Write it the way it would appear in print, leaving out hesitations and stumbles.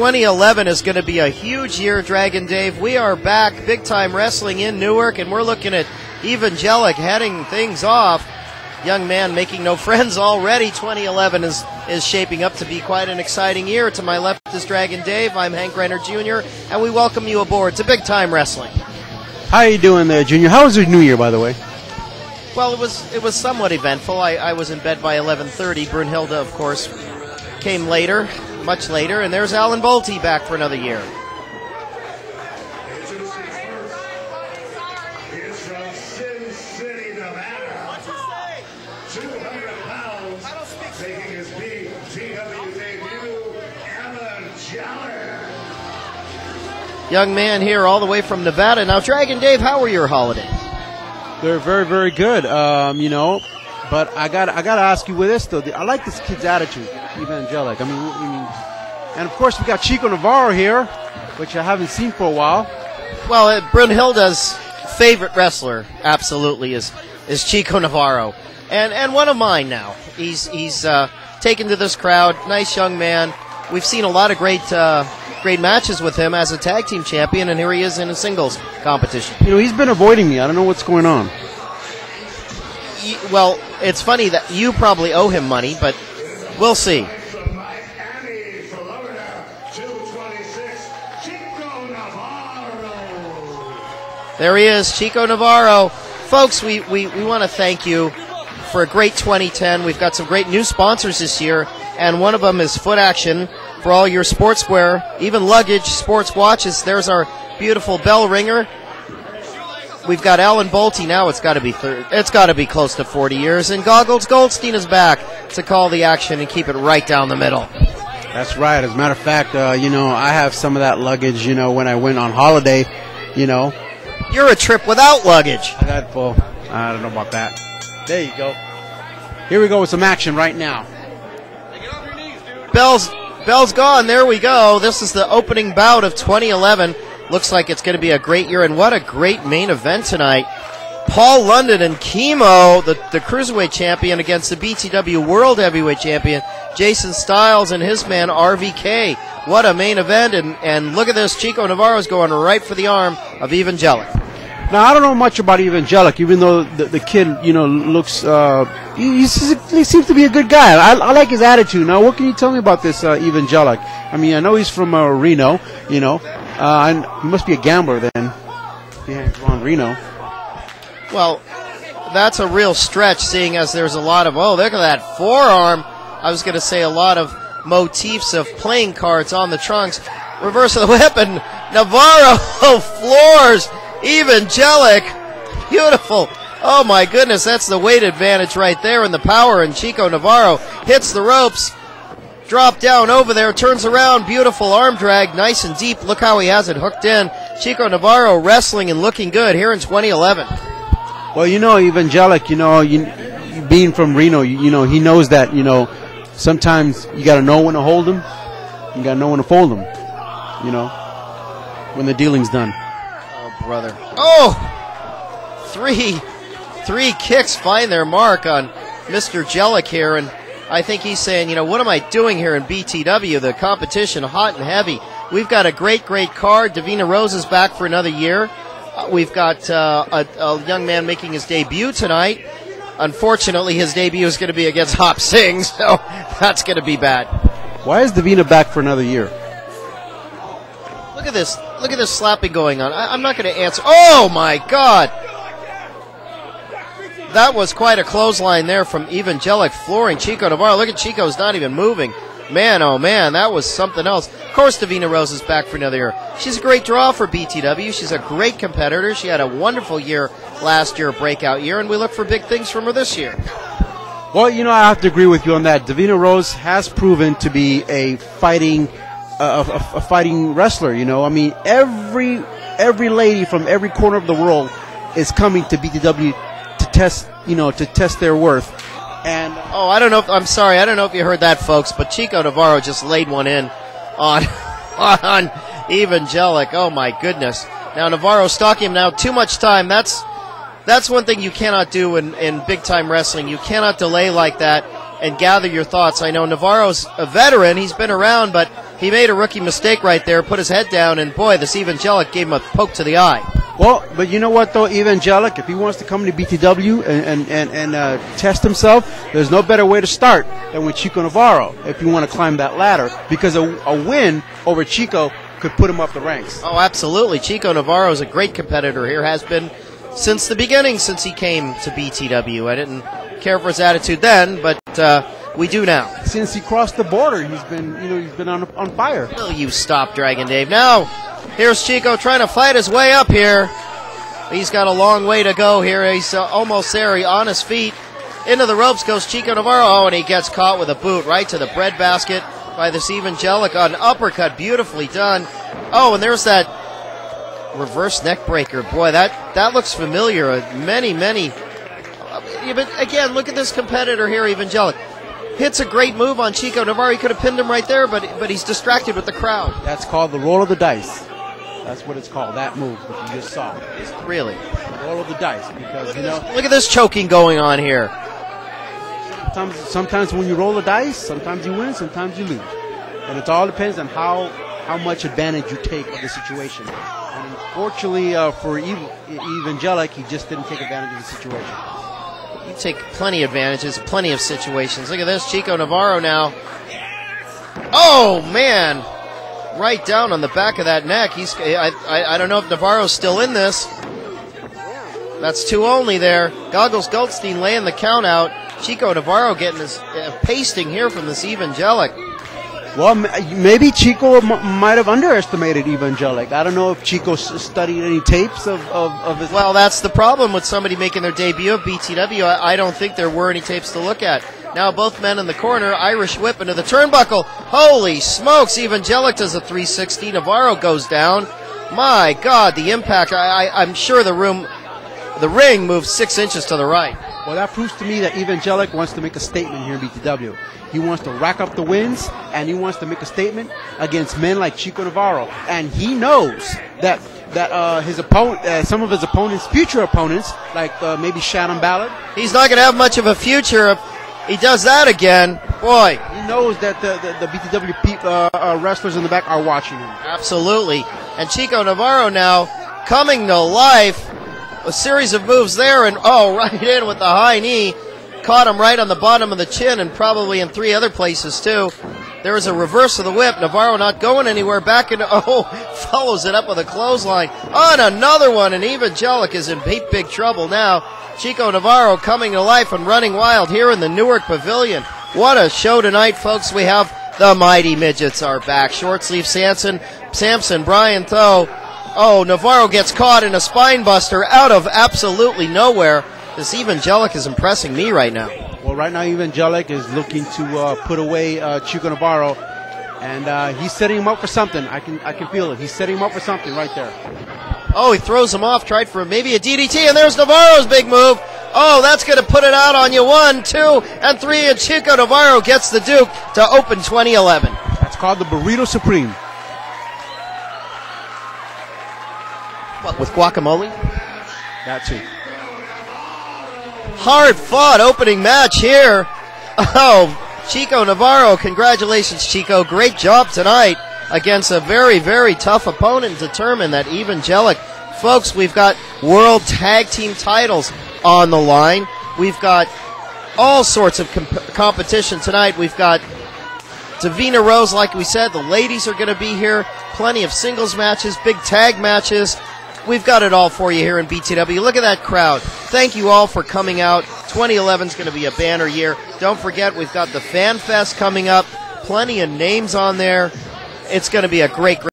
2011 is going to be a huge year, Dragon Dave. We are back, Big Time Wrestling in Newark, and we're looking at even Jelik heading things off. Young man making no friends already. 2011 is shaping up to be quite an exciting year. To my left is Dragon Dave. I'm Hank Renner Jr., and we welcome you aboard to Big Time Wrestling. How you doing there, Junior? How was your New Year, by the way? Well, it was somewhat eventful. I was in bed by 11:30. Brunhilde, of course, came later, much later, and there's Alan Bolte back for another year. He's from Sin City, Nevada. 200 pounds, making his BTW debut, Alan Jelik. Young man here all the way from Nevada. Now, Dragon Dave, how were your holidays? They're very, very good, you know. But I gotta ask you with this though. I like this kid's attitude, Evangelic. I mean, and of course we got Chico Navarro here, which I haven't seen for a while. Well, Brunhilde's favorite wrestler, absolutely, is Chico Navarro, and one of mine now. He's taken to this crowd. Nice young man. We've seen a lot of great matches with him as a tag team champion, and here he is in a singles competition. You know, he's been avoiding me. I don't know what's going on. Well, it's funny that you probably owe him money, but we'll see. From Miami, Florida, 226, Chico Navarro. There he is, Chico Navarro. Folks, we want to thank you for a great 2010. We've got some great new sponsors this year, and one of them is Foot Action for all your sportswear, even luggage, sports watches. There's our beautiful bell ringer. We've got Alan Bolte now. It's got to be close to 40 years. And Goggles Goldstein is back to call the action and keep it right down the middle. That's right. As a matter of fact, you know, I have some of that luggage. You know, when I went on holiday, you know. You're a trip without luggage. I got full. I don't know about that. There you go. Here we go with some action right now. Bell's gone. There we go. This is the opening bout of 2011. Looks like it's going to be a great year, and what a great main event tonight. Paul London and Chemo, the Cruiserweight champion, against the BTW World Heavyweight champion, Jason Styles, and his man, RVK. What a main event, and look at this. Chico Navarro's going right for the arm of Evangelic. Now, I don't know much about Evangelic, even though the kid, you know, looks, he seems to be a good guy. I like his attitude. Now, what can you tell me about this Evangelic? I mean, I know he's from Reno, you know. And he must be a gambler then, behind Ron Reno. Well, that's a real stretch, seeing as there's a lot of, oh, look at that forearm. I was going to say a lot of motifs of playing cards on the trunks. Reverse of the weapon. Navarro floors Evangelic. Beautiful. Oh, my goodness, that's the weight advantage right there and the power. And Chico Navarro hits the ropes. Drop down over there, turns around, beautiful arm drag, nice and deep. Look how he has it hooked in. Chico Navarro wrestling and looking good here in 2011. Well, you know, Evangelic, you know, being from Reno, you know, he knows that, you know, sometimes you got to know when to hold him, you got to know when to fold him, you know, when the dealing's done. Oh, brother. Oh! Three kicks find their mark on Mr. Jelik here, and I think he's saying, you know, what am I doing here in BTW? The competition hot and heavy. We've got a great card. Davina Rose is back for another year. We've got a young man making his debut tonight. Unfortunately, his debut is going to be against Hop Singh, so that's going to be bad. Why is Davina back for another year? Look at this. Look at this slapping going on. I'm not going to answer. Oh, my God. That was quite a clothesline there from Evangelic flooring Chico Navarro. Look at Chico's not even moving. Man, oh man, that was something else. Of course, Davina Rose is back for another year. She's a great draw for BTW. She's a great competitor. She had a wonderful year last year, a breakout year, and we look for big things from her this year. Well, you know, I have to agree with you on that. Davina Rose has proven to be a fighting wrestler. You know, I mean, every lady from every corner of the world is coming to BTW to test their worth. And oh, I don't know. I'm sorry. I don't know if you heard that, folks, but Chico Navarro just laid one in on Evangelic. Oh my goodness! Now Navarro stalking him now. Too much time. That's one thing you cannot do in big time wrestling. You cannot delay like that and gather your thoughts. I know Navarro's a veteran. He's been around, but He made a rookie mistake right there, put his head down, and boy, this Jelik gave him a poke to the eye. Well, but you know what, though, Jelik, if he wants to come to BTW and test himself, there's no better way to start than with Chico Navarro if you want to climb that ladder, because a win over Chico could put him up the ranks. Oh, absolutely. Chico Navarro is a great competitor here, has been since the beginning, since he came to BTW. I didn't care for his attitude then, but we do now. Since he crossed the border, he's been on fire. Will you stop, Dragon Dave? Now, here's Chico trying to fight his way up here. He's got a long way to go here. He's almost there. He's on his feet. Into the ropes goes Chico Navarro. Oh, and he gets caught with a boot right to the breadbasket by this Jelik. An uppercut, beautifully done. Oh, and there's that reverse neck breaker. Boy, that looks familiar. Many. But again, look at this competitor here, Jelik. Hits a great move on Chico Navarro. He could have pinned him right there, but he's distracted with the crowd. That's called the roll of the dice. That's what it's called, that move that you just saw. Really? The roll of the dice, because, Look at this choking going on here. Sometimes when you roll the dice, sometimes you win, sometimes you lose. And it all depends on how much advantage you take of the situation. And unfortunately for Jelik, he just didn't take advantage of the situation. You take plenty of advantages, plenty of situations. Look at this, Chico Navarro now. Oh, man. Right down on the back of that neck. I don't know if Navarro's still in this. That's 2 only there. Goggles Goldstein laying the count out. Chico Navarro getting his pasting here from this Jelik. Well, maybe Chico might have underestimated Jelik. I don't know if Chico studied any tapes of his... Well, that's the problem with somebody making their debut at BTW. I don't think there were any tapes to look at. Now both men in the corner, Irish whip into the turnbuckle. Holy smokes, Jelik does a 360. Navarro goes down. My God, the impact. I'm sure the ring moved 6 inches to the right. Well, that proves to me that Jelik wants to make a statement here in BTW. He wants to rack up the wins, and he wants to make a statement against men like Chico Navarro. And he knows that his opponent, some of his opponents, future opponents, like maybe Shannon Ballard, he's not going to have much of a future if he does that again. Boy, he knows that the BTW wrestlers in the back are watching him. Absolutely. And Chico Navarro now coming to life. A series of moves there, and right in with the high knee. Caught him right on the bottom of the chin, and probably in 3 other places too. There is a reverse of the whip. Navarro not going anywhere. Back into, follows it up with a clothesline. On another one, and Jelik is in big trouble now. Chico Navarro coming to life and running wild here in the Newark Pavilion. What a show tonight, folks. We have the Mighty Midgets are back. Short sleeve Samson, Brian Tho. Oh, Navarro gets caught in a spine buster out of absolutely nowhere. This Jelik is impressing me right now. Well, right now Jelik is looking to put away Chico Navarro, and he's setting him up for something. I can feel it. He's setting him up for something right there. Oh, he throws him off, tried for maybe a DDT, and there's Navarro's big move. Oh, that's going to put it out on you. 1, 2, and 3, and Chico Navarro gets the Duke to open 2011. That's called the Burrito Supreme. What, with guacamole? That too. Hard-fought opening match here. Oh, Chico Navarro, congratulations, Chico. Great job tonight against a very tough opponent, determined that Jelik. Folks, we've got World Tag Team titles on the line. We've got all sorts of competition tonight. We've got Davina Rose, like we said. The ladies are going to be here. Plenty of singles matches, big tag matches. We've got it all for you here in BTW. Look at that crowd. Thank you all for coming out. 2011 is going to be a banner year. Don't forget, we've got the Fan Fest coming up. Plenty of names on there. It's going to be a great